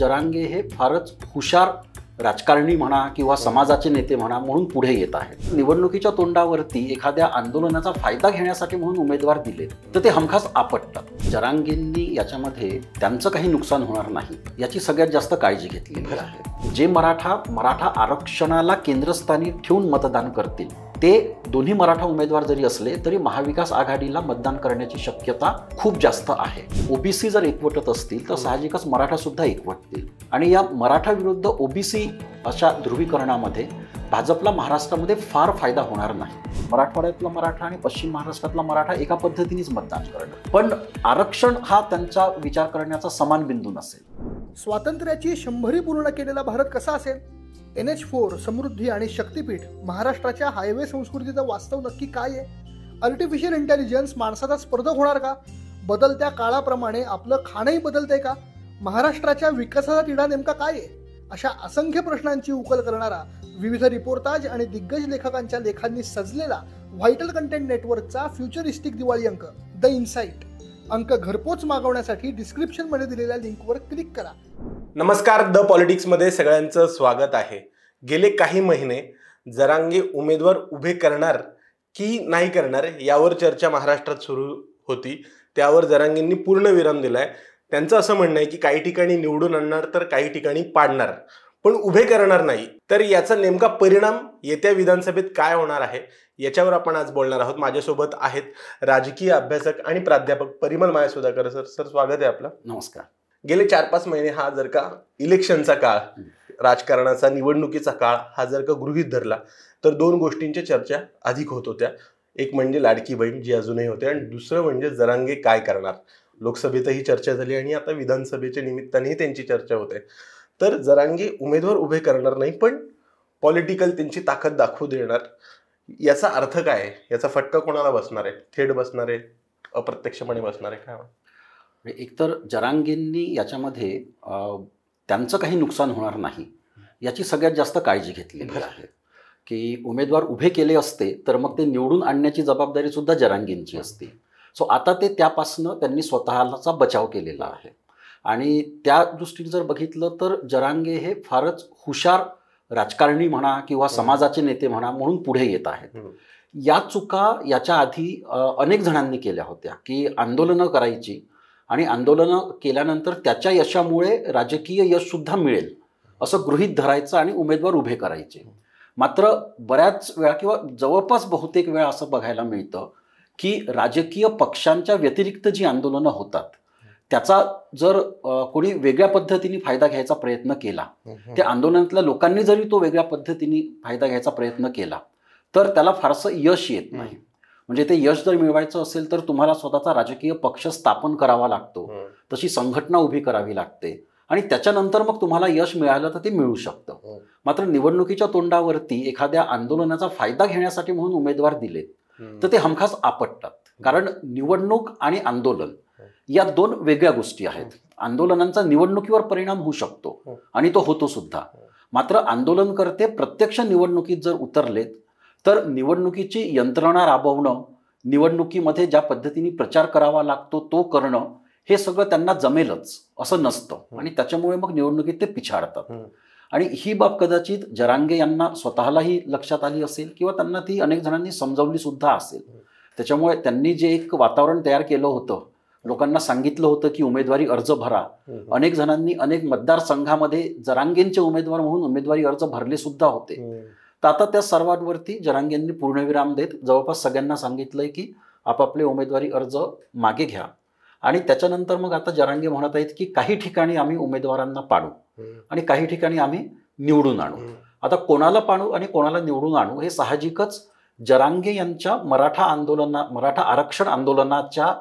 जरांगे हे फारच हुशार राजकारणी म्हणा किंवा समाजाचे नेते म्हणा म्हणून पुढे येत आहेत. निवडणुकीच्या तोंडावरती एखाद्या आंदोलनाचा फायदा घेण्यासाठी म्हणून उमेदवार दिले तर ते हमखास आपटतात. जरांगेंनी याच्यामध्ये त्यांचं काही नुकसान होणार नाही याची सगळ्यात जास्त काळजी घेतलेली आहे. जे मराठा आरक्षणाला केंद्रस्थानी ठेवून मतदान करतील ते दोन्ही मराठा उमेदवार जरी असले तरी महाविकास आघाडीला मतदान करण्याची शक्यता खूप जास्त आहे. ओबीसी जर एकवटत असतील तर साहजिकच मराठा सुद्धा एकवटतील आणि या मराठा विरुद्ध ओबीसी अशा ध्रुवीकरणामध्ये भाजपला महाराष्ट्रामध्ये फार फायदा होणार नाही. मराठवाड्यातला मराठा आणि पश्चिम महाराष्ट्रातला मराठा एका पद्धतीनेच मतदान करणार, पण आरक्षण हा त्यांचा विचार करण्याचा समान बिंदू नसेल. स्वातंत्र्याची 100री पूर्ण केलेला भारत कसा असेल? NH4, समृद्धी आणि शक्तीपीठ, महाराष्ट्राच्या हायवे संस्कृतीचं वास्तव नक्की काय आहे? आर्टिफिशियल इंटेलिजन्स माणसाचा स्पर्धक होणार का? बदलत्या काळाप्रमाणे आपलं खाणंही बदलतंय का? महाराष्ट्राच्या विकासाचा तिढा नेमका काय आहे? अशा असंख्य प्रश्नांची उकल करणारा विविध रिपोर्टाज आणि दिग्गज लेखकांच्या लेखांनी सजलेला व्हायटल कंटेंट नेटवर्कचा फ्युचरिस्टिक दिवाळी अंक द इनसाइट अंक घरपोच मागवण्यासाठी डिस्क्रिप्शनमध्ये दिलेल्या लिंकवर क्लिक करा. नमस्कार, द पॉलिटिक्समध्ये सगळ्यांचं स्वागत आहे. गेले काही महिने जरांगे उमेदवार उभे करणार की नाही करणार यावर चर्चा महाराष्ट्रात सुरू होती. त्यावर जरांगेंनी पूर्ण विराम दिलाय. त्यांचं असं म्हणणं आहे की काही ठिकाणी निवडून आणणार तर काही ठिकाणी पाडणार, पण उभे करणार नाही. तर याचा नेमका परिणाम येत्या विधानसभेत काय होणार आहे याच्यावर आपण आज बोलणार आहोत. माझ्यासोबत आहेत राजकीय अभ्यासक आणि प्राध्यापक परिमल माया सुधाकर सर. सर, स्वागत आहे आपलं. नमस्कार. गेले 4-5 महिने हा जर का इलेक्शनचा काळ, राजकारणाचा, निवडणुकीचा काळ हा जर का गृहीत धरला तर दोन गोष्टींच्या चर्चा अधिक होत होत्या. एक म्हणजे लाडकी बहीण जी अजूनही होते आणि दुसरं म्हणजे जरांगे काय करणार. लोकसभेतही चर्चा झाली आणि आता विधानसभेच्या निमित्तानेही त्यांची चर्चा होते. तर जरांगे उमेदवार उभे करणार नाही पण पॉलिटिकल त्यांची ताकद दाखवू देणार. याचा अर्थ काय आहे? याचा फटका कोणाला बसणार आहे? थेट बसणार आहे, अप्रत्यक्षपणे बसणार आहे? काय एकतर जरांगेंनी याच्यामध्ये त्यांचं काही नुकसान होणार नाही याची सगळ्यात जास्त काळजी घेतलेली आहे. की उमेदवार उभे केले असते तर मग ते निवडून आणण्याची जबाबदारी सुद्धा जरांगेंची असते. सो आता ते त्यापासनं त्यांनी स्वतःचा बचाव केलेला आहे. आणि त्या दृष्टीने जर बघितलं तर जरांगे हे फारच हुशार राजकारणी म्हणा किंवा समाजाचे नेते म्हणा म्हणून पुढे येत आहेत. या चुका याच्या आधी अनेक जणांनी केल्या होत्या की आंदोलनं करायची आणि आंदोलनं केल्यानंतर त्याच्या यशामुळे राजकीय यश सुद्धा मिळेल असं गृहीत धरायचं आणि उमेदवार उभे करायचे. मात्र बऱ्याच वेळा किंवा जवळपास बहुतेक वेळा असं बघायला मिळतं की राजकीय पक्षांच्या व्यतिरिक्त जी आंदोलनं होतात त्याचा जर कोणी वेगळ्या पद्धतीने फायदा घ्यायचा प्रयत्न केला, त्या आंदोलनातल्या लोकांनी जरी तो वेगळ्या पद्धतीने फायदा घ्यायचा प्रयत्न केला तर त्याला फारसं यश येत नाही. म्हणजे ते यश जर मिळवायचं असेल तर तुम्हाला स्वतःचा राजकीय पक्ष स्थापन करावा लागतो, तशी संघटना उभी करावी लागते आणि त्याच्यानंतर मग तुम्हाला यश मिळालं तर ते मिळू शकतं. मात्र निवडणुकीच्या तोंडावरती एखाद्या आंदोलनाचा फायदा घेण्यासाठी म्हणून उमेदवार दिलेत तर ते हमखास आपटतात. कारण निवडणूक आणि आंदोलन या दोन वेगळ्या गोष्टी आहेत. आंदोलनांचा निवडणुकीवर परिणाम होऊ शकतो आणि तो होतो सुद्धा. मात्र आंदोलनकर्ते प्रत्यक्ष निवडणुकीत जर उतरलेत तर निवडणुकीची यंत्रणा राबवणं, निवडणुकीमध्ये ज्या पद्धतीने प्रचार करावा लागतो तो करणं, हे सगळं त्यांना जमेलच असं नसतं आणि त्याच्यामुळे मग निवडणुकीत ते पिछाडतात. आणि ही बाब कदाचित जरांगे यांना स्वतःलाही लक्षात आली असेल किंवा त्यांना ती अनेक जणांनी समजावली सुद्धा असेल. त्याच्यामुळे त्यांनी जे एक वातावरण तयार केलं होतं, लोकांना सांगितलं होतं की उमेदवारी अर्ज भरा. अनेक जणांनी अनेक मतदारसंघामध्ये जरांगेंचे उमेदवार म्हणून उमेदवारी अर्ज भरले सुद्धा होते. तर आता त्या सर्वांवरती जरांगेंनी पूर्णविराम देत जवळपास सगळ्यांना सांगितलंय की आपापले उमेदवारी अर्ज मागे घ्या. आणि त्याच्यानंतर मग आता जरांगे म्हणत आहेत की काही ठिकाणी आम्ही उमेदवारांना पाडू आणि काही ठिकाणी आम्ही निवडून आणू. आता कोणाला पाडू आणि कोणाला निवडून आणू हे साहजिकच जरांगे यांच्या मराठा आरक्षण आंदोलनाच्या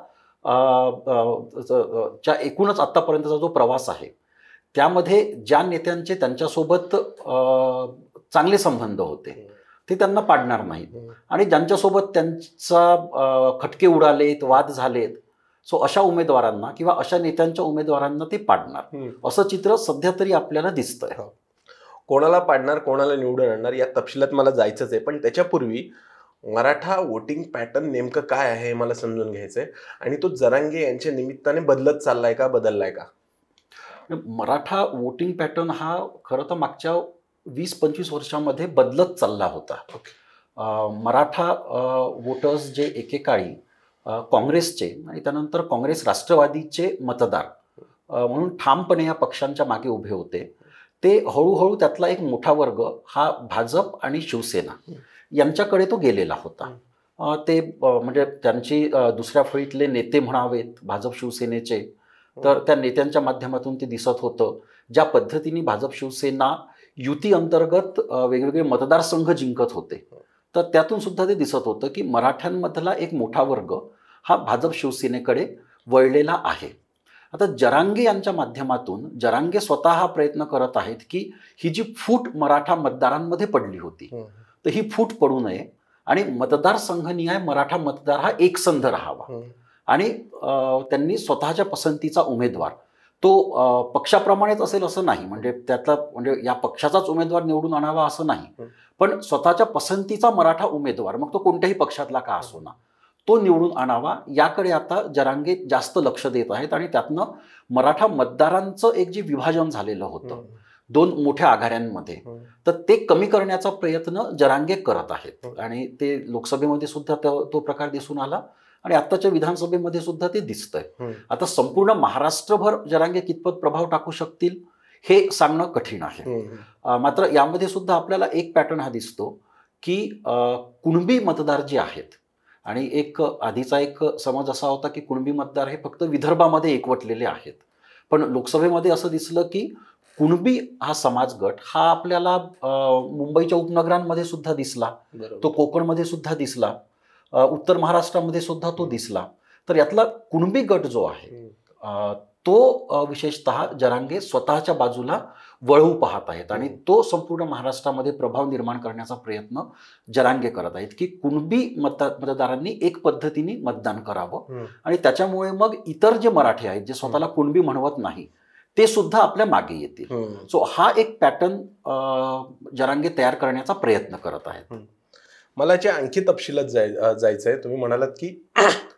एकूणच आतापर्यंतचा जो प्रवास आहे त्यामध्ये ज्या नेत्यांचे त्यांच्यासोबत चांगले संबंध होते ते त्यांना पाडणार नाहीत आणि ज्यांच्यासोबत त्यांचा खटके उडालेत, वाद झालेत, सो अशा उमेदवारांना किंवा अशा नेत्यांच्या उमेदवारांना ते पाडणार असं चित्र सध्या तरी आपल्याला दिसतंय. कोणाला पाडणार, कोणाला निवडून आणणार या तपशिलात मला जायचंच आहे, पण त्याच्यापूर्वी मराठा वोटिंग पॅटर्न नेमकं काय आहे मला समजून घ्यायचंय आणि तो जरांगे यांच्या निमित्ताने बदलत चाललाय का, बदललाय का? मराठा वोटिंग पॅटर्न हा खरं तर मागच्या 20-25 वर्षामध्ये बदलत चालला होता. मराठा वोटर्स जे एकेकाळी काँग्रेसचे आणि त्यानंतर काँग्रेस राष्ट्रवादीचे मतदार म्हणून ठामपणे या पक्षांच्या मागे उभे होते, ते हळूहळू त्यातला एक मोठा वर्ग हा भाजप आणि शिवसेना यांच्याकडे तो गेलेला होता. ते म्हणजे त्यांची दुसऱ्या फळीतले नेते म्हणावेत भाजप शिवसेनेचे, तर त्या नेत्यांच्या माध्यमातून ते दिसत होतं ज्या पद्धतीने भाजप शिवसेना युती अंतर्गत वेगवेगळे मतदारसंघ जिंकत होते, तर त्यातून सुद्धा ते दिसत होतं की मराठ्यांमधला एक मोठा वर्ग हा भाजप शिवसेनेकडे वळलेला आहे. आता जरांगे यांच्या माध्यमातून जरांगे स्वतः हा प्रयत्न करत आहेत की ही जी फूट मराठा मतदारांमध्ये पडली होती, तर ही फूट पडू नये आणि मतदारसंघनिहाय मराठा मतदार हा एकसंध राहावा. आणि त्यांनी स्वतःच्या पसंतीचा उमेदवार तो पक्षाप्रमाणेच असेल असं नाही, म्हणजे त्यातला म्हणजे या पक्षाचाच उमेदवार निवडून आणावा असं नाही, पण स्वतःच्या पसंतीचा मराठा उमेदवार, मग तो कोणत्याही पक्षातला का असो ना, तो निवडून आणावा. याकडे आता जरांगे जास्त लक्ष देत आहेत आणि त्यातनं मराठा मतदारांचं एक जे विभाजन झालेलं होतं दोन मोठ्या आघाड्यांमध्ये, तर ते कमी करण्याचा प्रयत्न जरांगे करत आहेत आणि ते लोकसभेमध्ये सुद्धा तो प्रकार दिसून आला आणि आत्ताच्या विधानसभेमध्ये सुद्धा ते दिसतंय. आता संपूर्ण महाराष्ट्रभर जरांगे कितपत प्रभाव टाकू शकतील हे सांगणं कठीण आहे. मात्र यामध्ये सुद्धा आपल्याला एक पॅटर्न हा दिसतो की कुणबी मतदार जे आहेत, आणि एक आधीचा एक समज असा होता की कुणबी मतदार हे फक्त विदर्भामध्ये एकवटलेले आहेत, पण लोकसभेमध्ये असं दिसलं की कुणबी हा समाज गट हा आपल्याला मुंबईच्या उपनगरांमध्ये सुद्धा दिसला, तो कोकणमध्ये सुद्धा दिसला, उत्तर महाराष्ट्रामध्ये सुद्धा तो दिसला. तर यातला कुणबी गट जो आहे तो विशेषतः जरांगे स्वतःच्या बाजूला वळवू पाहत आहेत आणि तो संपूर्ण महाराष्ट्रामध्ये प्रभाव निर्माण करण्याचा प्रयत्न जरांगे करत आहेत की कुणबी मतदारांनी एक पद्धतीने मतदान करावं आणि त्याच्यामुळे मग इतर जे मराठी आहेत जे स्वतःला कुणबी म्हणवत नाही ते सुद्धा आपल्या मागे येतील. सो हा एक पॅटर्न जरांगे तयार करण्याचा प्रयत्न करत आहेत. मला जे आणखी तपशिलात जायचंय, तुम्ही म्हणालात की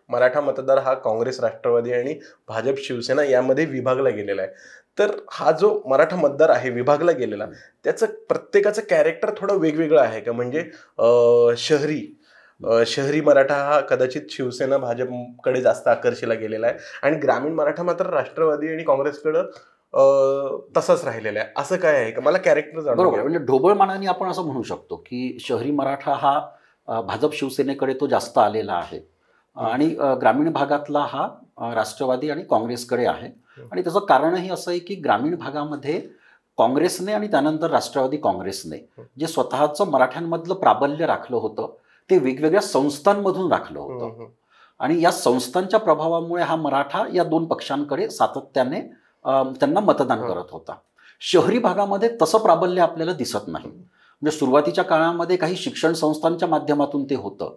मराठा मतदार हा काँग्रेस, राष्ट्रवादी आणि भाजप शिवसेना यामध्ये विभागला गेलेला आहे. तर हा जो मराठा मतदार आहे विभागला गेलेला, त्याचं प्रत्येकाचं कॅरेक्टर थोडं वेगवेगळं आहे का? म्हणजे शहरी मराठा हा कदाचित शिवसेना भाजपकडे जास्त आकर्षिला गेलेला आहे आणि ग्रामीण मराठा मात्र राष्ट्रवादी आणि काँग्रेसकडं तसाच राहिलेला आहे, असं काय आहे का? मला कॅरेक्टर जाणून बरोबर, म्हणजे ढोबळमानाने आपण असं म्हणू शकतो की शहरी मराठा हा भाजप शिवसेनेकडे तो जास्त आलेला आहे आणि ग्रामीण भागातला हा राष्ट्रवादी आणि काँग्रेसकडे आहे. आणि त्याचं कारणही असं आहे की ग्रामीण भागामध्ये काँग्रेसने आणि त्यानंतर राष्ट्रवादी काँग्रेसने जे स्वतःचं मराठ्यांमधलं प्राबल्य राखलं होतं ते वेगवेगळ्या संस्थांमधून राखलं होतं आणि या संस्थांच्या प्रभावामुळे हा मराठा या दोन पक्षांकडे सातत्याने त्यांना मतदान करत होता. शहरी भागामध्ये तसं प्राबल्य आपल्याला दिसत नाही. म्हणजे सुरुवातीच्या काळामध्ये काही शिक्षण संस्थांच्या माध्यमातून ते होतं,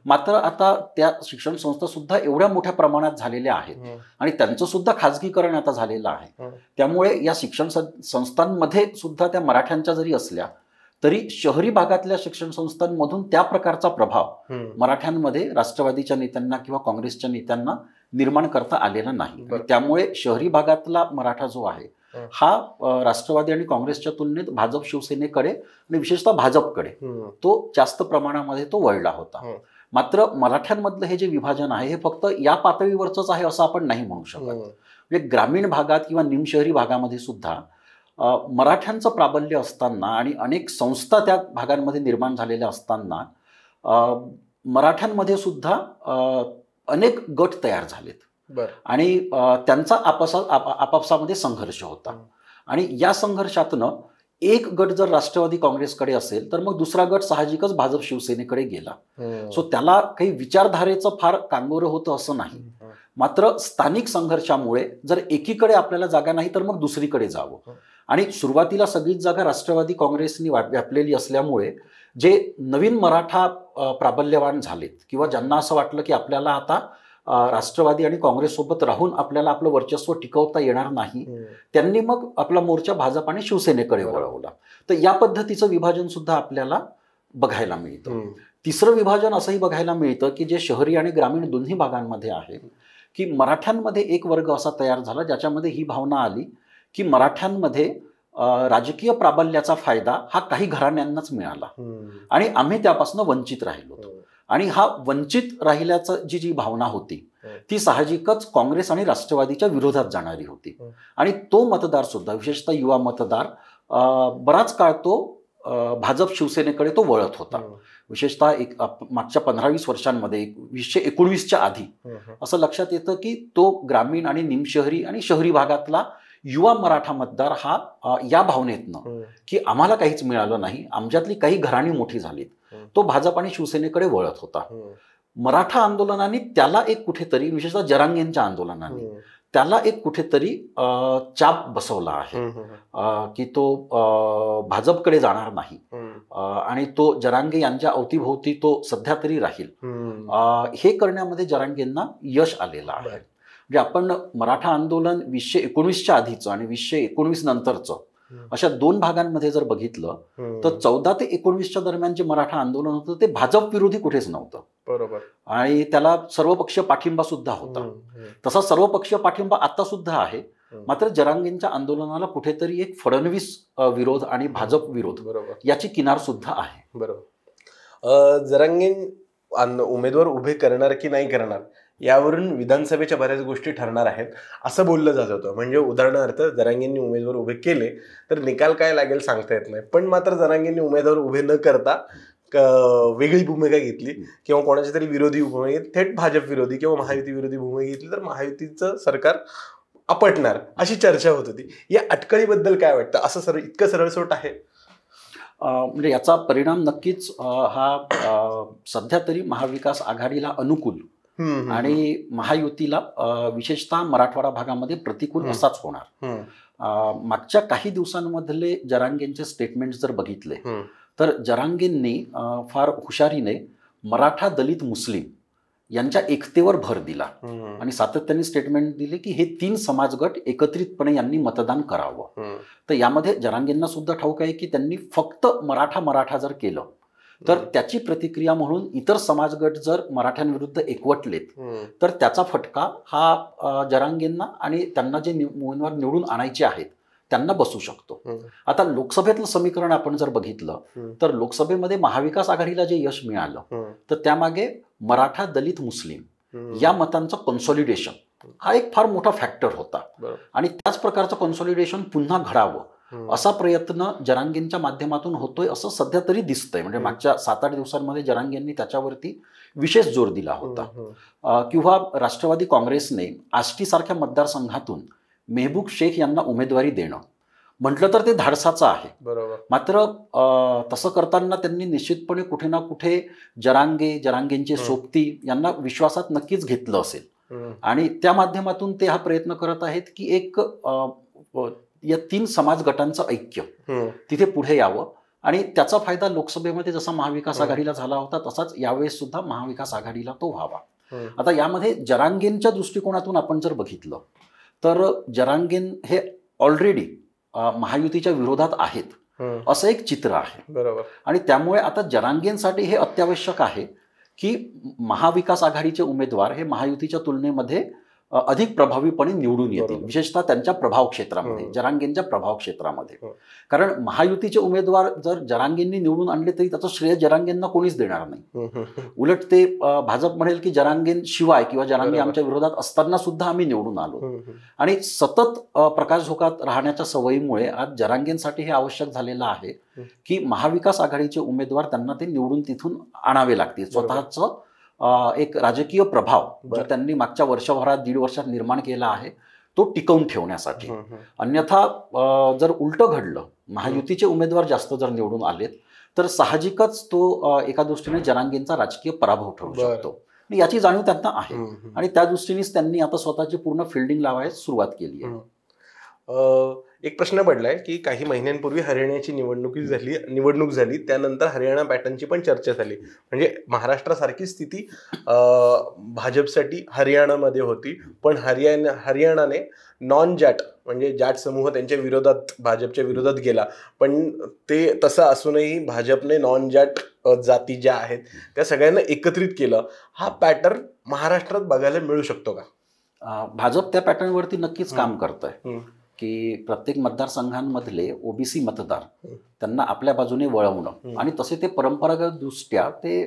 मात्र आता त्या शिक्षण संस्था सुद्धा एवढ्या मोठ्या प्रमाणात झालेल्या आहेत आणि त्यांचं सुद्धा खाजगीकरण आता झालेलं आहे. त्यामुळे या शिक्षण संस्थांमध्ये सुद्धा त्या मराठ्यांच्या जरी असल्या तरी शहरी भागातल्या शिक्षण संस्थांमधून त्या प्रकारचा प्रभाव मराठ्यांमध्ये राष्ट्रवादीच्या नेत्यांना किंवा काँग्रेसच्या नेत्यांना निर्माण करता आलेला नाही. त्यामुळे शहरी भागातला मराठा जो आहे हा राष्ट्रवादी आणि काँग्रेसच्या तुलनेत भाजप शिवसेनेकडे आणि विशेषतः भाजपकडे तो जास्त प्रमाणामध्ये तो वळला होता. मात्र मराठ्यांमधलं हे जे विभाजन आहे हे फक्त या पातळीवरच आहे असं आपण नाही म्हणू शकत. म्हणजे ग्रामीण भागात किंवा निमशहरी भागामध्ये सुद्धा मराठ्यांचं प्राबल्य असताना आणि अनेक संस्था त्या भागांमध्ये निर्माण झालेल्या असताना मराठ्यांमध्ये सुद्धा अनेक गट तयार झालेत आणि त्यांचा आपापसामध्ये संघर्ष होता आणि या संघर्षातनं एक गट जर राष्ट्रवादी काँग्रेसकडे असेल तर मग दुसरा गट साहजिकच भाजप शिवसेनेकडे गेला. सो त्याला काही विचारधारेचं फार कांगोरं होतं असं नाही. मात्र स्थानिक संघर्षामुळे जर एकीकडे आपल्याला जागा नाही तर मग दुसरीकडे जावं आणि सुरुवातीला सगळीच जागा राष्ट्रवादी काँग्रेसनी व्यापलेली असल्यामुळे जे नवीन मराठा प्राबल्यवान झालेत किंवा ज्यांना असं वाटलं की आपल्याला आता राष्ट्रवादी आणि काँग्रेससोबत राहून आपल्याला आपलं वर्चस्व टिकवता येणार नाही, त्यांनी मग आपला मोर्चा भाजप आणि शिवसेनेकडे वळवला. तर या पद्धतीचं विभाजन सुद्धा आपल्याला बघायला मिळतं. तिसरं विभाजन असंही बघायला मिळतं की जे शहरी आणि ग्रामीण दोन्ही भागांमध्ये आहे की मराठ्यांमध्ये एक वर्ग असा तयार झाला ज्याच्यामध्ये ही भावना आली की मराठ्यांमध्ये राजकीय प्राबल्याचा फायदा हा काही घराण्यांनाच मिळाला आणि आम्ही त्यापासून वंचित राहिलो. आणि हा वंचित राहिल्याचं जी भावना होती ती साहजिकच काँग्रेस आणि राष्ट्रवादीच्या विरोधात जाणारी होती. आणि तो मतदार सुद्धा, विशेषतः युवा मतदार, बराच काळ तो भाजप शिवसेनेकडे तो वळत होता. विशेषतः मागच्या 15-20 वर्षांमध्ये 2019च्या आधी असं लक्षात येतं की तो ग्रामीण आणि निमशहरी आणि शहरी भागातला युवा मराठा मतदार हा या भावनेतनं की आम्हाला काहीच मिळालं नाही, आमच्यातली काही घराणी मोठी झालीत, तो भाजप आणि शिवसेनेकडे वळत होता. मराठा आंदोलनाने त्याला एक कुठेतरी, विशेषतः जरांगेंच्या आंदोलनाने त्याला एक कुठेतरी चाप बसवला आहे की तो भाजपकडे जाणार नाही आणि तो जरांगे यांच्या अवतीभोवती तो सध्या तरी राहील. हे करण्यामध्ये जरांगेंना यश आलेलं आहे. म्हणजे आपण मराठा आंदोलन 2019च्या आधीचं आणि 2019 नंतरचं अशा 2 भागांमध्ये जर बघितलं तर 14 ते 19च्या दरम्यान जे मराठा आंदोलन होतं ते भाजप विरोधी कुठेच नव्हतं. बरोबर. आणि त्याला सर्वपक्षीय पाठिंबा सुद्धा होता. तसा सर्वपक्षीय पाठिंबा आता सुद्धा आहे. मात्र जरांगेंच्या आंदोलनाला कुठेतरी एक फडणवीस विरोध आणि भाजप विरोध याची किनार सुद्धा आहे. बरोबर. जरांगें उमेदवार उभे करणार की नाही करणार यावरून विधानसभेच्या बऱ्याच गोष्टी ठरणार आहेत असं बोललं जात होतं. म्हणजे उदाहरणार्थ जरांगेंनी उमेदवार उभे केले तर निकाल काय लागेल सांगता येत नाही, पण मात्र जरांगेंनी उमेदवार उभे न करता वेगळी भूमिका घेतली किंवा कोणाच्या तरी विरोधी भूमिका घेतली, थेट भाजप विरोधी किंवा महायुती विरोधी भूमिका घेतली तर महायुतीचं सरकार आपटणार अशी चर्चा होत होती. या अटकळीबद्दल काय वाटतं? असं इतकं सरळसोट आहे? म्हणजे याचा परिणाम नक्कीच हा सध्या तरी महाविकास आघाडीला अनुकूल आणि महायुतीला विशेषतः मराठवाडा भागामध्ये प्रतिकूल असाच होणार. मागच्या काही दिवसांमधले जरांगेंचे स्टेटमेंट जर बघितले तर जरांगेंनी फार हुशारीने मराठा, दलित, मुस्लिम यांच्या एकतेवर भर दिला आणि सातत्याने स्टेटमेंट दिले की हे 3 समाजगट एकत्रितपणे यांनी मतदान करावं. तर यामध्ये जरांगेंना सुद्धा ठाऊक आहे की त्यांनी फक्त मराठा जर केलं तर त्याची प्रतिक्रिया म्हणून इतर समाजगट जर मराठ्यांविरुद्ध एकवटलेत तर त्याचा फटका हा जरांगेंना आणि त्यांना जे उमेदवार निवडून आणायचे आहेत त्यांना बसू शकतो. आता लोकसभेतलं समीकरण आपण जर बघितलं तर लोकसभेमध्ये महाविकास आघाडीला जे यश मिळालं तर त्यामागे मराठा, दलित, मुस्लिम या मतांचं कॉन्सॉलिडेशन हा एक फार मोठा फॅक्टर होता आणि त्याच प्रकारचं कॉन्सॉलिडेशन पुन्हा घडावं असा प्रयत्न जरांगेंच्या माध्यमातून होतोय असं सध्या तरी दिसतंय. म्हणजे मागच्या 7-8 दिवसांमध्ये जरांगेंनी त्याच्यावरती विशेष जोर दिला होता. किंवा राष्ट्रवादी काँग्रेसने आष्टी सारख्या मतदारसंघातून मेहबूब शेख यांना उमेदवारी देणं म्हटलं तर ते धाडसाचं आहे. मात्र तसं करताना त्यांनी निश्चितपणे कुठे ना कुठे जरांगेंचे सोबती यांना विश्वासात नक्कीच घेतलं असेल आणि त्या माध्यमातून ते हा प्रयत्न करत आहेत की एक या 3 समाज गटांचं ऐक्य तिथे पुढे यावं आणि त्याचा फायदा लोकसभेमध्ये जसा महाविकास आघाडीला झाला होता तसाच यावेळेस सुद्धा महाविकास आघाडीला तो व्हावा. आता यामध्ये जरांगेंच्या दृष्टिकोनातून आपण जर बघितलं तर जरांगेन हे ऑलरेडी महायुतीच्या विरोधात आहेत असं एक चित्र आहे. बरोबर. आणि त्यामुळे आता जरांगेंसाठी हे अत्यावश्यक आहे की महाविकास आघाडीचे उमेदवार हे महायुतीच्या तुलनेमध्ये अधिक प्रभावीपणे निवडून येतील, विशेषतः त्यांच्या प्रभाव क्षेत्रामध्ये, जरांगेंच्या प्रभाव क्षेत्रामध्ये. कारण महायुतीचे उमेदवार जर जरांगेंनी निवडून आणले तरी त्याचं श्रेय जरांगेंना कोणीच देणार नाही. उलट ते भाजप म्हणेल की जरांगें शिवाय किंवा जरांगे आमच्या विरोधात असताना सुद्धा आम्ही निवडून आलो. आणि सतत प्रकाशझोकात राहण्याच्या सवयीमुळे आज जरांगेंसाठी हे आवश्यक झालेलं आहे की महाविकास आघाडीचे उमेदवार त्यांना ते निवडून तिथून आणावे लागतील. स्वतःचं एक राजकीय प्रभाव जो त्यांनी मागच्या वर्षभरात 1.5 वर्षात निर्माण केला आहे तो टिकवून ठेवण्यासाठी. अन्यथा जर उलटं घडलं, महायुतीचे उमेदवार जास्त जर निवडून आलेत तर साहजिकच तो एका दृष्टीने जरांगेंचा राजकीय पराभव ठरू शकतो. याची जाणीव त्यांना आहे आणि त्या दृष्टीनेच त्यांनी आता स्वतःची पूर्ण फिल्डिंग लावायला सुरुवात केली आहे. एक प्रश्न पडलाय की काही महिन्यांपूर्वी हरियाणाची निवडणूक झाली त्यानंतर हरियाणा पॅटर्नची पण चर्चा झाली. म्हणजे महाराष्ट्रासारखी स्थिती भाजपसाठी हरियाणामध्ये होती, पण हरियाणाने नॉन जॅट म्हणजे जाट समूह त्यांच्या विरोधात भाजपच्या विरोधात गेला. पण ते तसं असूनही भाजपने नॉन जाट जाती ज्या आहेत त्या सगळ्यांना एकत्रित केलं. हा पॅटर्न महाराष्ट्रात बघायला मिळू शकतो का? भाजप त्या पॅटर्नवरती नक्कीच काम करत आहे. की प्रत्येक मतदारसंघांमधले ओबीसी मतदार त्यांना आपल्या बाजूने वळवणं, आणि तसे ते परंपरागत दृष्ट्या ते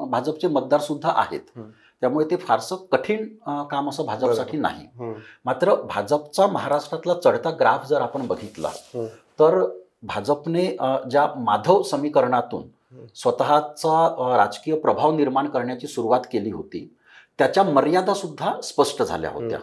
भाजपचे मतदार सुद्धा आहेत. त्यामुळे ते फारसं कठीण काम असं भाजपसाठी नाही. मात्र भाजपचा महाराष्ट्रातला चढता ग्राफ जर आपण बघितला तर भाजपने ज्या माधव समीकरणातून स्वतःचा राजकीय प्रभाव निर्माण करण्याची सुरुवात केली होती त्याच्या मर्यादा सुद्धा स्पष्ट झाल्या होत्या.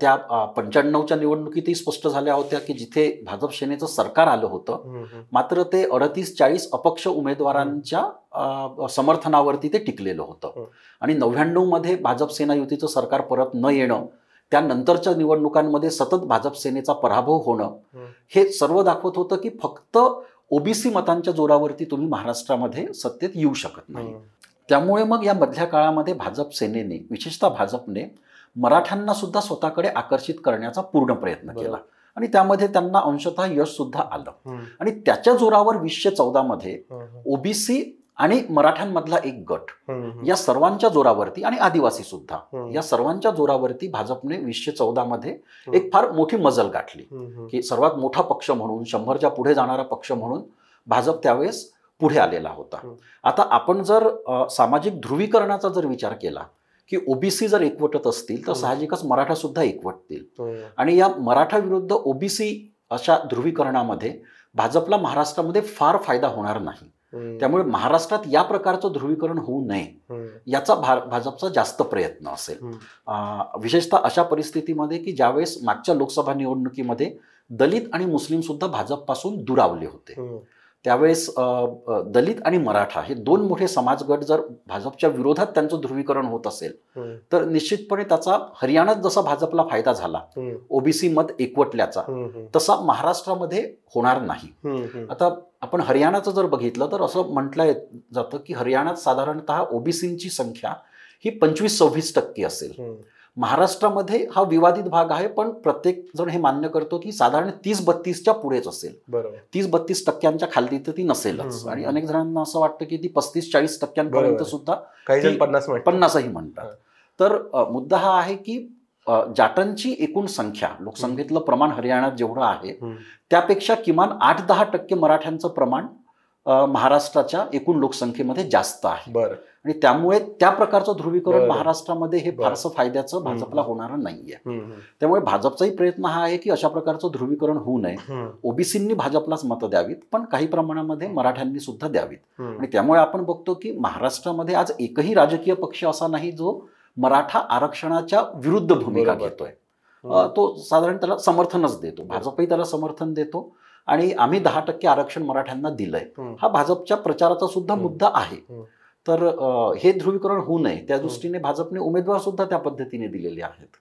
त्या 95च्या निवडणुकीतही स्पष्ट झाल्या होत्या की जिथे भाजप सेनेचं सरकार आलं होतं, मात्र ते 38-40 अपक्ष उमेदवारांच्या समर्थनावरती ते टिकलेलं होतं. आणि 99मध्ये भाजप सेना युतीचं सरकार परत न येणं, त्यानंतरच्या निवडणुकांमध्ये सतत भाजप सेनेचा पराभव होणं, हे सर्व दाखवत होतं की फक्त ओबीसी मतांच्या जोरावरती तुम्ही महाराष्ट्रामध्ये सत्तेत येऊ शकत नाही. त्यामुळे मग या मधल्या काळामध्ये भाजप सेनेने, विशेषतः भाजपने, मराठ्यांना सुद्धा स्वतःकडे आकर्षित करण्याचा पूर्ण प्रयत्न केला आणि त्यामध्ये त्यांना अंशतः यश सुद्धा आलं. आणि त्याच्या जोरावर 2014 मध्ये ओबीसी आणि मराठ्यांमधला एक गट, या सर्वांच्या जोरावरती, आणि आदिवासी सुद्धा, या सर्वांच्या जोरावरती भाजपने 2014 मध्ये एक फार मोठी मजल गाठली की सर्वात मोठा पक्ष म्हणून, 100च्या पुढे जाणारा पक्ष म्हणून भाजप त्यावेळेस पुढे आलेला होता. आता आपण जर सामाजिक ध्रुवीकरणाचा जर विचार केला की ओबीसी जर एकवटत असतील तर साहजिकच मराठा सुद्धा एकवटतील, आणि या मराठा विरुद्ध ओबीसी अशा ध्रुवीकरणामध्ये भाजपला महाराष्ट्रामध्ये फार फायदा होणार नाही. त्यामुळे महाराष्ट्रात या प्रकारचं ध्रुवीकरण होऊ नये याचा भाजपचा जास्त प्रयत्न असेल. विशेषतः अशा परिस्थितीमध्ये की ज्यावेळेस मागच्या लोकसभा निवडणुकीमध्ये दलित आणि मुस्लिम सुद्धा भाजपपासून दुरावले होते, त्यावेळेस दलित आणि मराठा हे दोन मोठे समाजगट जर भाजपच्या विरोधात त्यांचं ध्रुवीकरण होत असेल तर निश्चितपणे त्याचा हरियाणात जसा भाजपला फायदा झाला ओबीसी मत एकवटल्याचा, तसा महाराष्ट्रामध्ये होणार नाही. आता आपण हरियाणाचं जर बघितलं तर असं म्हटलं जातं की हरियाणात साधारणतः ओबीसींची संख्या ही 25-26% असेल. महाराष्ट्रामध्ये हा विवादित भाग आहे, पण प्रत्येक जण हे मान्य करतो की साधारण 30-32च्या पुढेच असेल. 30-32% खाली तर ती नसेलच, आणि अनेक जणांना असं वाटतं की ती 35-40% सुद्धा, काही जण 50ही म्हणतात. तर मुद्दा हा आहे की जाटांची एकूण संख्या, लोकसंख्येतलं प्रमाण हरियाणात जेवढं आहे त्यापेक्षा किमान 8-10% मराठ्यांचं प्रमाण महाराष्ट्राच्या एकूण लोकसंख्येमध्ये जास्त आहे. आणि त्यामुळे त्या प्रकारचं ध्रुवीकरण महाराष्ट्रामध्ये हे फारसं फायद्याचं भाजपला होणार नाहीये. त्यामुळे भाजपचाही प्रयत्न हा आहे की अशा प्रकारचं ध्रुवीकरण होऊ नये. ओबीसींनी भाजपलाच मतं द्यावीत, पण काही प्रमाणामध्ये मराठ्यांनी सुद्धा द्यावीत. आणि त्यामुळे आपण बघतो की महाराष्ट्रामध्ये आज एकही राजकीय पक्ष असा नाही जो मराठा आरक्षणाच्या विरुद्ध भूमिका घेतोय. तो साधारण त्याला समर्थनच देतो. भाजपही त्याला समर्थन देतो आणि आम्ही 10% आरक्षण मराठ्यांना दिलंय, हा भाजपच्या प्रचाराचा सुद्धा मुद्दा आहे. तर हे ध्रुवीकरण होऊ नये त्या दृष्टीने भाजपने उमेदवार सुद्धा त्या पद्धतीने दिलेले आहेत.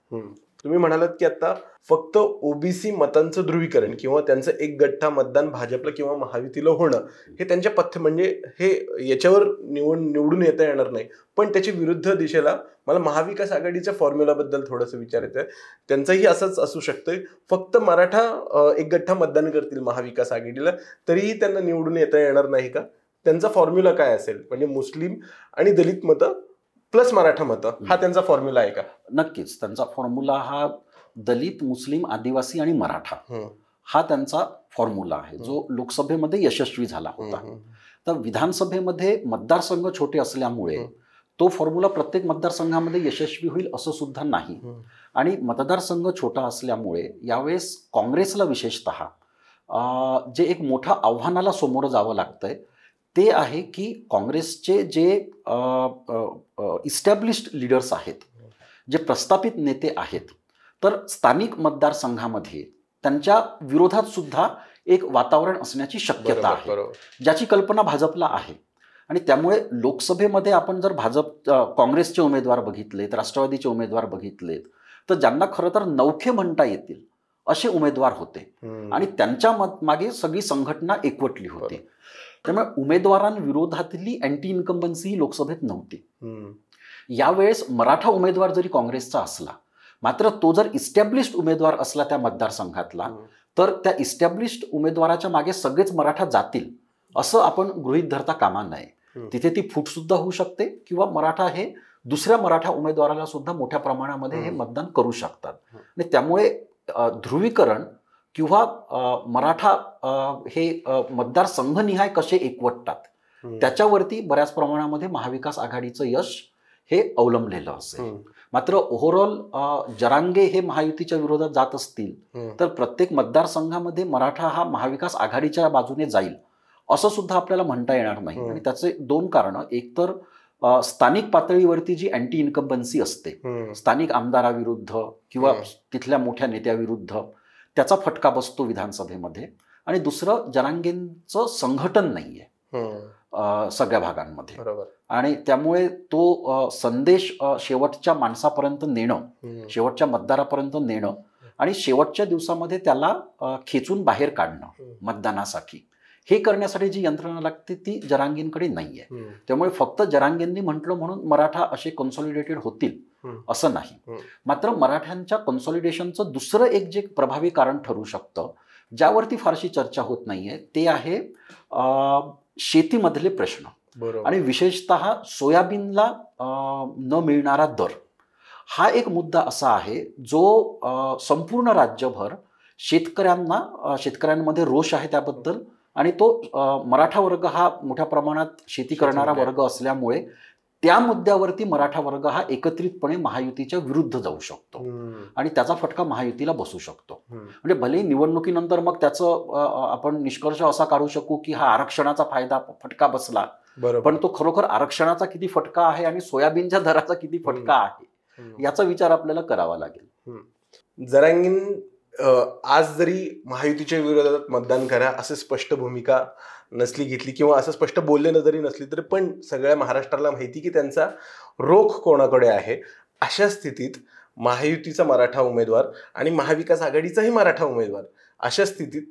तुम्ही म्हणालात की आता फक्त ओबीसी मतांचं ध्रुवीकरण किंवा त्यांचं एक गठ्ठा मतदान भाजपला किंवा महायुतीला होणं हे त्यांच्या पथ्य, म्हणजे हे याच्यावर निवडून येता येणार नाही. पण त्याच्या विरुद्ध दिशेला मला महाविकास आघाडीच्या फॉर्म्युलाबद्दल थोडंसं विचारायचं आहे. त्यांचंही असंच असू शकतंय, फक्त मराठा एक गठ्ठा मतदान करतील महाविकास आघाडीला तरीही त्यांना निवडून येता येणार नाही का? त्यांचा फॉर्म्युला काय असेल? म्हणजे मुस्लिम आणि दलित मतं प्लस मराठा मतं हा त्यांचा फॉर्म्युला आहे का? नक्कीच त्यांचा फॉर्म्युला हा दलित, मुस्लिम, आदिवासी आणि मराठा हा त्यांचा फॉर्म्युला आहे, जो लोकसभेमध्ये यशस्वी झाला होता. तर विधानसभेमध्ये मतदारसंघ छोटे असल्यामुळे तो फॉर्म्युला प्रत्येक मतदारसंघामध्ये यशस्वी होईल असं सुद्धा नाही. आणि मतदारसंघ छोटा असल्यामुळे यावेळेस काँग्रेसला विशेषतः जे एक मोठ्या आव्हानाला सामोरं जावं लागतंय ते आहे की काँग्रेसचे जे इस्टॅब्लिश्ड लीडर्स आहेत, जे प्रस्थापित नेते आहेत, तर स्थानिक मतदारसंघामध्ये त्यांच्या विरोधात सुद्धा एक वातावरण असण्याची शक्यता आहे, ज्याची कल्पना भाजपला आहे. आणि त्यामुळे लोकसभेमध्ये आपण जर काँग्रेसचे उमेदवार बघितलेत, राष्ट्रवादीचे उमेदवार बघितलेत, तर ज्यांना खरं तर नवखे म्हणता येतील असे उमेदवार होते आणि त्यांच्या मागे सगळी संघटना एकवटली होती. त्यामुळे उमेदवारांविरोधातली अँटी इन्कम्बन्सी ही लोकसभेत नव्हती. यावेळेस मराठा उमेदवार जरी काँग्रेसचा असला, मात्र तो जर इस्टॅब्लिश्ड उमेदवार असला त्या मतदारसंघातला, तर त्या इस्टॅब्लिश्ड उमेदवाराच्या मागे सगळेच मराठा जातील असं आपण गृहीत धरता कामा नये. तिथे ती फूट सुद्धा होऊ शकते किंवा मराठा हे दुसऱ्या मराठा उमेदवाराला सुद्धा मोठ्या प्रमाणामध्ये हे मतदान करू शकतात. आणि त्यामुळे ध्रुवीकरण किंवा मराठा हे मतदारसंघनिहाय कसे एकवटतात त्याच्यावरती बऱ्याच प्रमाणामध्ये महाविकास आघाडीचं यश हे अवलंबलेलं असेल. मात्र ओव्हरऑल जरांगे हे महायुतीच्या विरोधात जात असतील तर प्रत्येक मतदारसंघामध्ये मराठा हा महाविकास आघाडीच्या बाजूने जाईल असं सुद्धा आपल्याला म्हणता येणार नाही. आणि त्याचे दोन कारणं, एक तर स्थानिक पातळीवरती जी अँटी इन्कम्बन्सी असते स्थानिक आमदाराविरुद्ध किंवा तिथल्या मोठ्या नेत्याविरुद्ध, त्याचा फटका बसतो विधानसभेमध्ये. आणि दुसरं, जरांगेंचं संघटन नाहीये सगळ्या भागांमध्ये, आणि त्यामुळे तो संदेश शेवटच्या माणसापर्यंत नेणं, शेवटच्या मतदारापर्यंत नेणं आणि शेवटच्या दिवसामध्ये त्याला खेचून बाहेर काढणं मतदानासाठी, हे करण्यासाठी जी यंत्रणा लागते ती जरांगेंकडे नाहीये. त्यामुळे फक्त जरांगेंनी म्हटलं म्हणून मराठा असे कन्सॉलिडेटेड होतील असं नाही. मात्र मराठ्यांच्या कन्सॉलिडेशनचं दुसरं एक जे प्रभावी कारण ठरू शकतं, ज्यावरती फारशी चर्चा होत नाहीये, ते आहे शेतीमधले प्रश्न. आणि विशेषतः सोयाबीनला न मिळणारा दर हा एक मुद्दा असा आहे जो संपूर्ण राज्यभर शेतकऱ्यांमध्ये रोष आहे त्याबद्दल. आणि तो मराठा वर्ग हा मोठ्या प्रमाणात शेती करणारा वर्ग असल्यामुळे त्या मुद्द्यावरती मराठा वर्ग हा एकत्रितपणे महायुतीच्या विरुद्ध जाऊ शकतो आणि त्याचा फटका महायुतीला बसू शकतो. म्हणजे भले निवडणुकीनंतर मग त्याचं आपण निष्कर्ष असा काढू शकू की हा आरक्षणाचा फटका बसला, पण तो खरोखर आरक्षणाचा किती फटका आहे आणि सोयाबीनच्या दराचा किती फटका आहे याचा विचार आपल्याला करावा लागेल. जरांगीन आज जरी महायुतीच्या विरोधात मतदान करा असे स्पष्ट भूमिका नसली घेतली किंवा असं स्पष्ट बोलले जरी नसली तरी पण सगळ्या महाराष्ट्राला माहिती की त्यांचा रोख कोणाकडे आहे. अशा स्थितीत महायुतीचा मराठा उमेदवार आणि महाविकास आघाडीचाही मराठा उमेदवार, अशा स्थितीत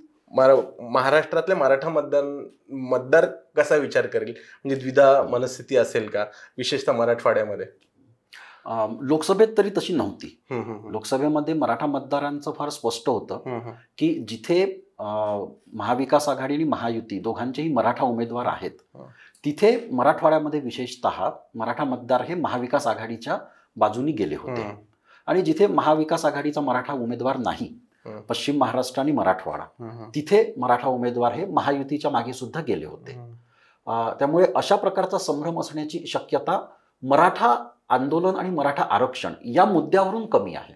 महाराष्ट्रातल्या मराठा मतदार कसा विचार करेल? म्हणजे द्विधा मनस्थिती असेल का, विशेषतः मराठवाड्यामध्ये? लोकसभेत तरी तशी नव्हती. लोकसभेमध्ये मराठा मतदारांचं फार स्पष्ट होतं की जिथे महाविकास आघाडी आणि महायुती दोघांचेही मराठा उमेदवार आहेत, तिथे मराठवाड्यामध्ये विशेषतः मराठा मतदार हे महाविकास आघाडीच्या बाजूनी गेले होते. आणि जिथे महाविकास आघाडीचा मराठा उमेदवार नाही, पश्चिम महाराष्ट्र आणि मराठवाडा, तिथे मराठा उमेदवार हे महायुतीच्या मागे सुद्धा गेले होते. त्यामुळे अशा प्रकारचा संभ्रम असण्याची शक्यता मराठा आंदोलन आणि मराठा आरक्षण या मुद्द्यावरून कमी आहे.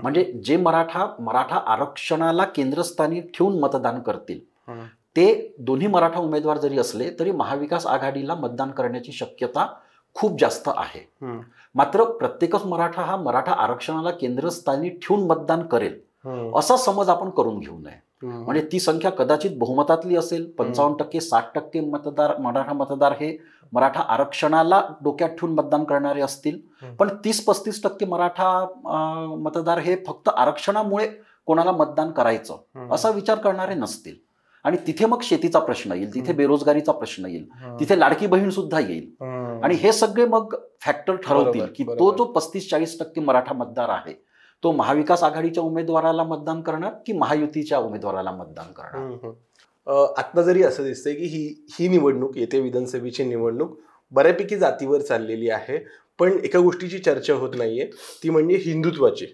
म्हणजे जे मराठा आरक्षणाला केंद्रस्थानी ठेवून मतदान करतील ते दोन्ही मराठा उमेदवार जरी असले तरी महाविकास आघाडीला मतदान करण्याची शक्यता खूप जास्त आहे. मात्र प्रत्येकच मराठा हा मराठा आरक्षणाला केंद्रस्थानी ठेवून मतदान करेल असा समज आपण करून घेऊ नये. म्हणजे ती संख्या कदाचित बहुमतातली असेल, 55% 60% मराठा मतदार हे मराठा आरक्षणाला डोक्यात ठेवून मतदान करणारे असतील, पण 30-35% मराठा मतदार हे फक्त आरक्षणामुळे कोणाला मतदान करायचं असा विचार करणारे नसतील. आणि तिथे मग शेतीचा प्रश्न येईल, तिथे बेरोजगारीचा प्रश्न येईल, तिथे लाडकी बहीण सुद्धा येईल. आणि हे सगळे मग फॅक्टर ठरवतील की तो जो 35-40% मराठा मतदार आहे तो महाविकास आघाडीच्या उमेदवाराला मतदान करणार की महायुतीच्या उमेदवाराला मतदान करणार. आता जरी असं दिसतंय की ही निवडणूक, येते विधानसभेची निवडणूक बऱ्यापैकी जातीवर चाललेली आहे, पण एका गोष्टीची चर्चा होत नाहीये, ती म्हणजे हिंदुत्वाची.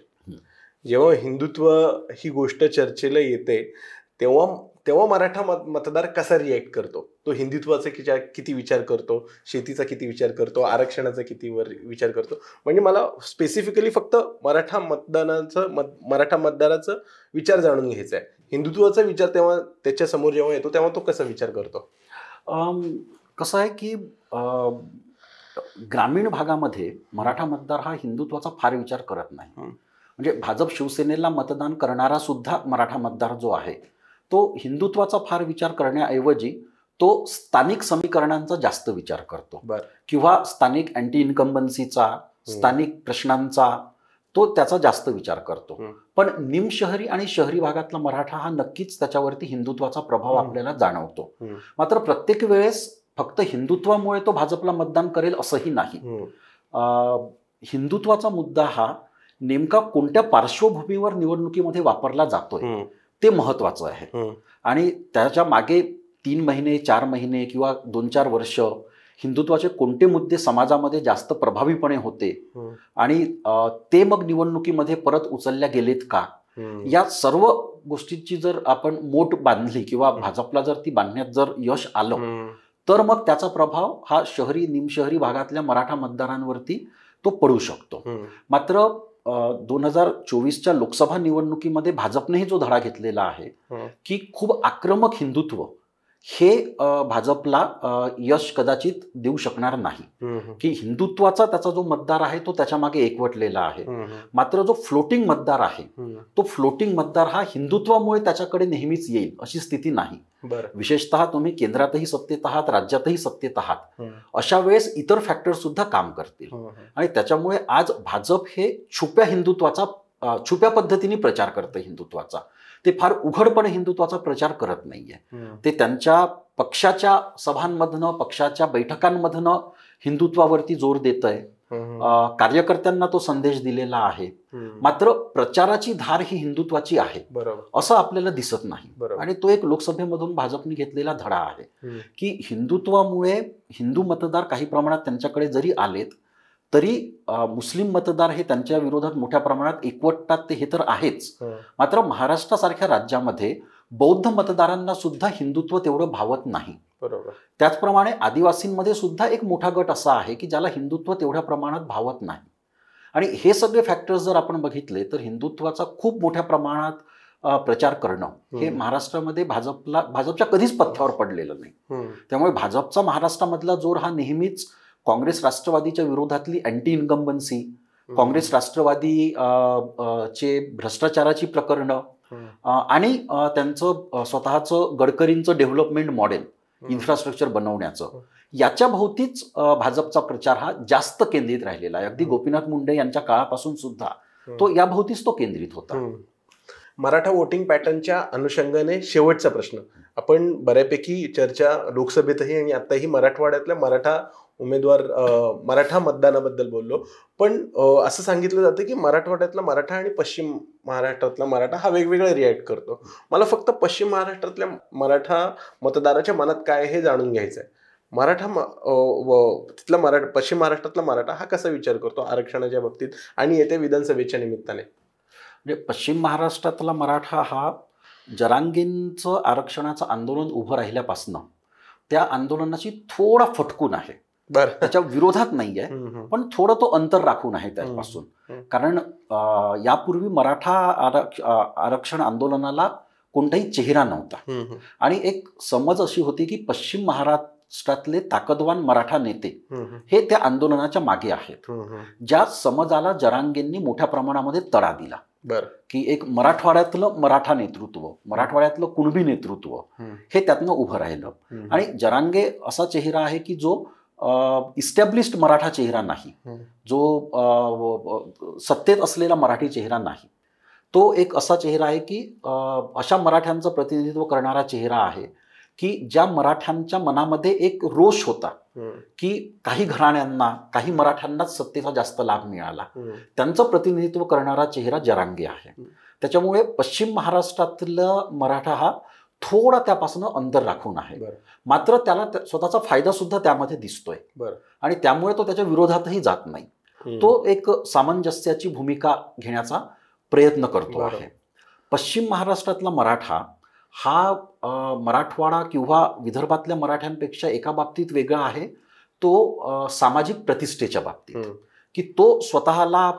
जेव्हा हिंदुत्व ही गोष्ट चर्चेला येते तेव्हा मराठा मतदार कसा रिॲक्ट करतो? तो हिंदुत्वाचा किती विचार करतो, शेतीचा किती विचार करतो, आरक्षणाचा किती विचार करतो? म्हणजे मला स्पेसिफिकली फक्त मराठा मतदाराचा विचार जाणून घ्यायचा आहे. हिंदुत्वाचा विचार तेव्हा त्याच्या समोर जेव्हा येतो तेव्हा तो कसा विचार करतो? कसं आहे की ग्रामीण भागामध्ये मराठा मतदार हा हिंदुत्वाचा फार विचार करत नाही. म्हणजे भाजप शिवसेनेला मतदान करणारा सुद्धा मराठा मतदार जो आहे तो हिंदुत्वाचा फार विचार करण्याऐवजी तो स्थानिक समीकरणांचा जास्त विचार करतो किंवा स्थानिक अँटी इन्कम्बन्सीचा, स्थानिक प्रश्नांचा तो त्याचा जास्त विचार करतो. पण निमशहरी आणि शहरी भागातला मराठा हा नक्कीच त्याच्यावरती हिंदुत्वाचा प्रभाव आपल्याला जाणवतो. मात्र प्रत्येक वेळेस फक्त हिंदुत्वामुळे तो भाजपला मतदान करेल असंही नाही. हिंदुत्वाचा मुद्दा हा नेमका कोणत्या पार्श्वभूमीवर निवडणुकीमध्ये वापरला जातोय ते महत्वाचं आहे. आणि त्याच्या मागे 3 महिने 4 महिने किंवा 2-4 वर्ष हिंदुत्वाचे कोणते मुद्दे समाजामध्ये जास्त प्रभावीपणे होते आणि ते मग निवडणुकीमध्ये परत उचलल्या गेलेत का, या सर्व गोष्टींची जर आपण मोठ बांधली किंवा भाजपला जर ती बांधण्यात जर यश आलं तर मग त्याचा प्रभाव हा शहरी निमशहरी भागातल्या मराठा मतदारांवरती तो पडू शकतो. मात्र 2024च्या लोकसभा निवडणुकीमध्ये भाजपनेही जो धडा घेतलेला आहे की खूप आक्रमक हिंदुत्व हे भाजपला यश कदाचित देऊ शकणार नाही. की हिंदुत्वाचा त्याचा जो मतदार आहे तो त्याच्या मागे एकवटलेला आहे. मात्र जो फ्लोटिंग मतदार आहे तो फ्लोटिंग मतदार हा हिंदुत्वामुळे त्याच्याकडे नेहमीच येईल अशी स्थिती नाही. विशेषतः तुम्ही केंद्रातही सत्तेत आहात, राज्यातही सत्तेत आहात, अशा वेळेस इतर फॅक्टर सुद्धा काम करतील. आणि त्याच्यामुळे आज भाजप हे छुप्या पद्धतीने प्रचार करतं हिंदुत्वाचा. ते फार उघडपणे हिंदुत्वाचा प्रचार करत नाहीये. ते त्यांच्या पक्षाच्या सभांमधनं पक्षाच्या बैठकांमधनं हिंदुत्वावरती जोर देत आहे. कार्यकर्त्यांना तो संदेश दिलेला आहे. मात्र प्रचाराची धार ही हिंदुत्वाची आहे असं आपल्याला दिसत नाही. आणि तो एक लोकसभेमधून भाजपने घेतलेला धडा आहे की हिंदुत्वामुळे हिंदू मतदार काही प्रमाणात त्यांच्याकडे जरी आलेत तरी मुस्लिम मतदार हे त्यांच्या विरोधात मोठ्या प्रमाणात एकवटतात ते हे तर आहेच. मात्र महाराष्ट्रासारख्या राज्यामध्ये बौद्ध मतदारांना सुद्धा हिंदुत्व तेवढं भावत नाही. त्याचप्रमाणे आदिवासींमध्ये सुद्धा एक मोठा गट असा आहे की ज्याला हिंदुत्व तेवढ्या प्रमाणात भावत नाही. आणि हे सगळे फॅक्टर्स जर आपण बघितले तर हिंदुत्वाचा खूप मोठ्या प्रमाणात प्रचार करणं हे महाराष्ट्रामध्ये भाजपच्या कधीच पथ्यावर पडलेलं नाही. त्यामुळे भाजपचा महाराष्ट्रामधला जोर हा नेहमीच काँग्रेस राष्ट्रवादीच्या विरोधातली अँटी इन्कम्बन्सी, काँग्रेस राष्ट्रवादी चे भ्रष्टाचाराची प्रकरणं आणि त्यांचं स्वतःचं गडकरींचं डेव्हलपमेंट मॉडेल इन्फ्रास्ट्रक्चर बनवण्याचं याच्या भोवतीच भाजपचा प्रचार हा जास्त केंद्रित राहिलेला आहे. अगदी गोपीनाथ मुंडे यांच्या काळापासून सुद्धा तो या भोवतीच तो केंद्रित होता. मराठा वोटिंग पॅटर्नच्या अनुषंगाने शेवटचा प्रश्न. आपण बऱ्यापैकी चर्चा लोकसभेतही आणि आताही मराठवाड्यातल्या मराठा मतदानाबद्दल बोललो, पण असं सांगितलं जातं की मराठवाड्यातला मराठा आणि पश्चिम महाराष्ट्रातला मराठा हा वेगवेगळा रिॲक्ट करतो. मला फक्त पश्चिम महाराष्ट्रातल्या मराठा मतदाराच्या मनात काय हे जाणून घ्यायचं आहे. पश्चिम महाराष्ट्रातला मराठा हा कसा विचार करतो आरक्षणाच्या बाबतीत आणि येत्या विधानसभेच्या निमित्ताने? म्हणजे पश्चिम महाराष्ट्रातला मराठा हा जरांगेंचं आरक्षणाचं आंदोलन उभं राहिल्यापासून त्या आंदोलनाची थोडा फटकून आहे. त्याच्या विरोधात नाहीये पण थोडं तो अंतर राखून आहे त्यापासून. कारण यापूर्वी मराठा आरक्षण आंदोलनाला कोणताही चेहरा नव्हता आणि एक समज अशी होती की पश्चिम महाराष्ट्रातले ताकदवान मराठा नेते हे त्या आंदोलनाच्या मागे आहेत. ज्या समजाला जरांगेंनी मोठ्या प्रमाणामध्ये तडा दिला की एक मराठवाड्यातलं मराठा नेतृत्व, मराठवाड्यातलं कुणबी नेतृत्व हे त्यातनं उभं राहिलं. आणि जरांगे असा चेहरा आहे की जो इस्टॅब्लिश्ड मराठा चेहरा नाही, जो सत्तेत असलेला मराठी चेहरा नाही. तो एक असा चेहरा आहे की अशा मराठ्यांचं प्रतिनिधित्व करणारा चेहरा आहे की ज्या मराठ्यांच्या मनामध्ये एक रोष होता की काही घराण्यांना, काही मराठ्यांनाच सत्तेचा जास्त लाभ मिळाला, त्यांचं प्रतिनिधित्व करणारा चेहरा जरांगे आहे. त्याच्यामुळे पश्चिम महाराष्ट्रातला मराठा हा थोडा त्यापासून अंतर राखून आहे. मात्र त्याला स्वतःचा फायदा सुद्धा त्यामध्ये दिसतोय आणि त्यामुळे तो त्याच्या विरोधातही जात नाही. तो एक सामंजस्याची भूमिका घेण्याचा प्रयत्न करतो आहे. पश्चिम महाराष्ट्रातला मराठा हा मराठवाडा किंवा विदर्भातल्या मराठ्यांपेक्षा एका बाबतीत वेगळा आहे. तो सामाजिक प्रतिष्ठेच्या बाबतीत की तो स्वतःला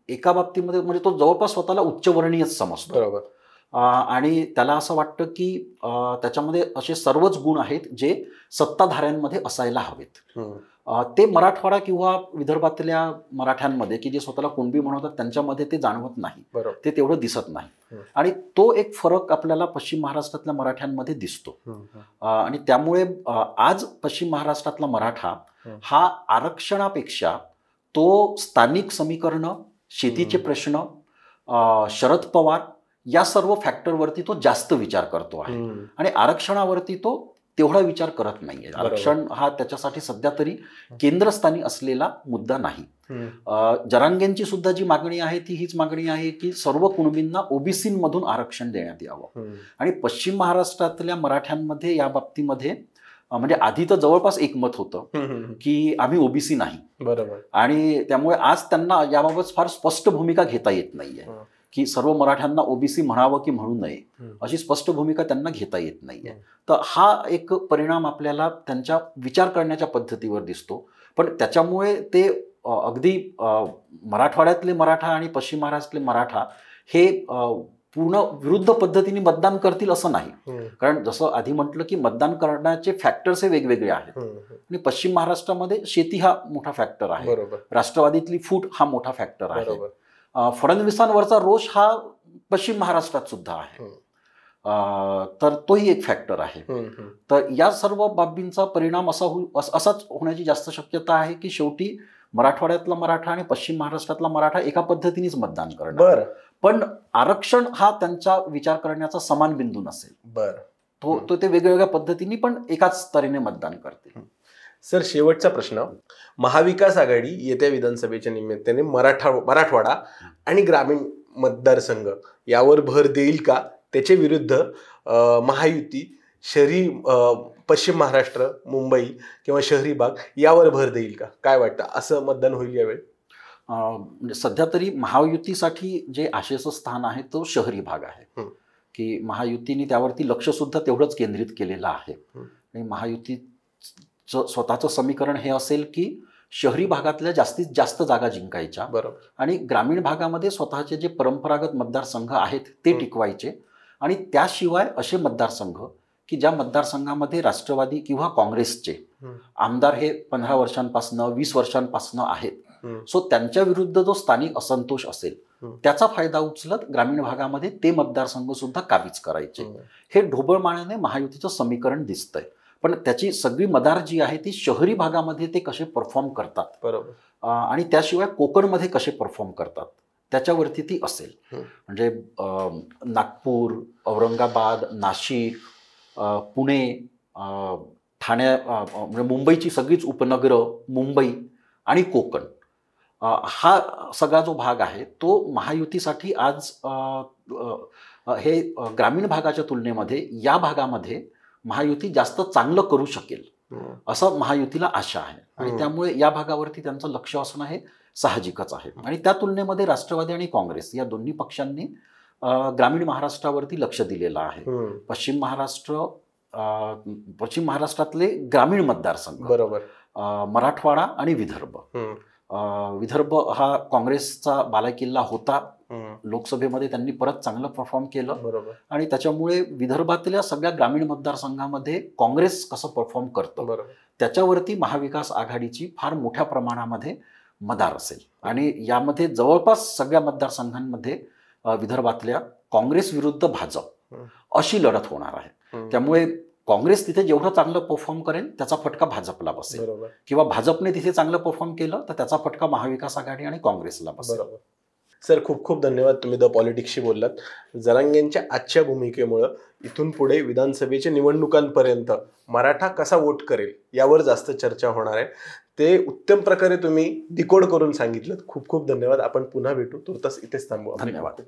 एका बाबतीमध्ये म्हणजे तो जवळपास स्वतःला उच्चवर्णीयच समजतो. आणि त्याला असं वाटतं की त्याच्यामध्ये असे सर्वच गुण आहेत जे सत्ताधाऱ्यांमध्ये असायला हवेत. ते मराठवाडा किंवा विदर्भातल्या मराठ्यांमध्ये की जे स्वतःला कुणबी म्हणतात त्यांच्यामध्ये ते जाणवत नाही, ते तेवढं दिसत नाही. आणि तो एक फरक आपल्याला पश्चिम महाराष्ट्रातल्या मराठ्यांमध्ये दिसतो. आणि त्यामुळे आज पश्चिम महाराष्ट्रातला मराठा हा आरक्षणापेक्षा तो स्थानिक समीकरणं, शेतीचे प्रश्न, शरद पवार या सर्व फॅक्टरवरती तो जास्त विचार करतो आहे आणि आरक्षणावरती तो तेवढा विचार करत नाहीये. आरक्षण हा त्याच्यासाठी सध्या तरी केंद्रस्थानी असलेला मुद्दा नाही. जरांगेंची सुद्धा जी मागणी आहे ती हीच मागणी आहे की सर्व कुणबींना ओबीसीमधून आरक्षण देण्यात यावं. आणि पश्चिम महाराष्ट्रातल्या मराठ्यांमध्ये या बाबतीमध्ये म्हणजे आधी तर जवळपास एकमत होतं की आम्ही ओबीसी नाही. आणि त्यामुळे आज त्यांना याबाबत फार स्पष्ट भूमिका घेता येत नाहीये की सर्व मराठ्यांना ओबीसी म्हणावं की म्हणू नये अशी स्पष्ट भूमिका त्यांना घेता येत नाहीये. तर हा एक परिणाम आपल्याला त्यांच्या विचार करण्याच्या पद्धतीवर दिसतो. पण त्याच्यामुळे ते अगदी मराठवाड्यातले मराठा आणि पश्चिम महाराष्ट्रातले मराठा हे पूर्ण विरुद्ध पद्धतीने मतदान करतील असं नाही. कारण जसं आधी म्हटलं की मतदान करण्याचे फॅक्टर्स हे वेगवेगळे आहेत. आणि पश्चिम महाराष्ट्रामध्ये शेती हा मोठा फॅक्टर आहे, राष्ट्रवादीतली फूट हा मोठा फॅक्टर आहे, फडणवीसांवरचा रोष हा पश्चिम महाराष्ट्रात सुद्धा आहे, तर तोही एक फॅक्टर आहे. तर या सर्व बाबींचा परिणाम असाच होण्याची जास्त शक्यता आहे की शेवटी मराठवाड्यातला मराठा आणि पश्चिम महाराष्ट्रातला मराठा एका पद्धतीनेच मतदान करणार. पण आरक्षण हा त्यांचा विचार करण्याचा समान बिंदू नसेल. तो ते वेगवेगळ्या पद्धतीने पण एकाच तऱ्हेने मतदान करतील. सर, शेवटचा प्रश्न, महाविकास आघाडी येत्या विधानसभेच्या निमित्ताने मराठवाडा आणि ग्रामीण मतदारसंघ यावर भर देईल का? त्याच्या विरुद्ध महायुती शहरी पश्चिम महाराष्ट्र, मुंबई किंवा शहरी भाग यावर भर देईल का? काय वाटतं, असं मतदान होईल यावेळी? सध्या तरी महायुतीसाठी जे आशेचं स्थान आहे तो शहरी भाग आहे, की महायुतीने त्यावरती लक्ष सुद्धा तेवढंच केंद्रित केलेलं आहे. आणि महायुतीचं स्वतःचं समीकरण हे असेल की शहरी भागातल्या जास्तीत जास्त जागा जिंकायच्या आणि ग्रामीण भागामध्ये स्वतःचे जे परंपरागत मतदारसंघ आहेत ते टिकवायचे. आणि त्याशिवाय असे मतदारसंघ की ज्या मतदारसंघामध्ये राष्ट्रवादी किंवा काँग्रेसचे आमदार हे 15 वर्षांपासून 20 वर्षांपासून आहेत, सो त्यांच्या विरुद्ध जो स्थानिक असंतोष असेल त्याचा फायदा उचलत ग्रामीण भागामध्ये ते मतदारसंघ सुद्धा काबीज करायचे. हे ढोबळमानाने महायुतीचं समीकरण दिसतंय. पण त्याची सगळी मदार जी आहे ती शहरी भागामध्ये ते कसे परफॉर्म करतात आणि त्याशिवाय कोकणमध्ये कसे परफॉर्म करतात त्याच्यावरती ती असेल. म्हणजे नागपूर, औरंगाबाद, नाशिक, पुणे, म्हणजे मुंबईची सगळीच उपनगरं, मुंबई आणि कोकण, हा सगळा जो भाग आहे तो महायुतीसाठी आज हे ग्रामीण भागाच्या तुलनेमध्ये या भागामध्ये महायुती जास्त चांगलं करू शकेल असं महायुतीला आशा आहे. आणि त्यामुळे या भागावरती त्यांचं लक्ष असणं हे साहजिकच आहे. आणि त्या तुलनेमध्ये राष्ट्रवादी आणि काँग्रेस या दोन्ही पक्षांनी ग्रामीण महाराष्ट्रावरती लक्ष दिलेलं आहे. पश्चिम महाराष्ट्रातले ग्रामीण मतदारसंघ, मराठवाडा आणि विदर्भ हा काँग्रेसचा बालेकिल्ला होता. लोकसभेमध्ये त्यांनी परत चांगलं परफॉर्म केलं आणि त्याच्यामुळे विदर्भातल्या सगळ्या ग्रामीण मतदारसंघामध्ये काँग्रेस कसं परफॉर्म करतं त्याच्यावरती महाविकास आघाडीची फार मोठ्या प्रमाणामध्ये मदार असेल. आणि यामध्ये जवळपास सगळ्या मतदारसंघांमध्ये विदर्भातल्या काँग्रेस विरुद्ध भाजप अशी लढत होणार आहे. त्यामुळे काँग्रेस तिथे जेवढं चांगलं परफॉर्म करेल त्याचा फटका भाजपला बसेल किंवा भाजपने तिथे चांगलं परफॉर्म केलं तर त्याचा फटका महाविकास आघाडी आणि काँग्रेसला बसेल. सर, खूप खूप धन्यवाद, तुम्ही द पॉलिटिक्सशी बोललात. जरांगेंच्या आजच्या भूमिकेमुळं इथून पुढे विधानसभेच्या निवडणुकांपर्यंत मराठा कसा वोट करेल यावर जास्त चर्चा होणार आहे. ते उत्तम प्रकारे तुम्ही डिकोड करून सांगितलं. खूप खूप धन्यवाद. आपण पुन्हा भेटू. तुर्तास इथेच थांबू. धन्यवाद.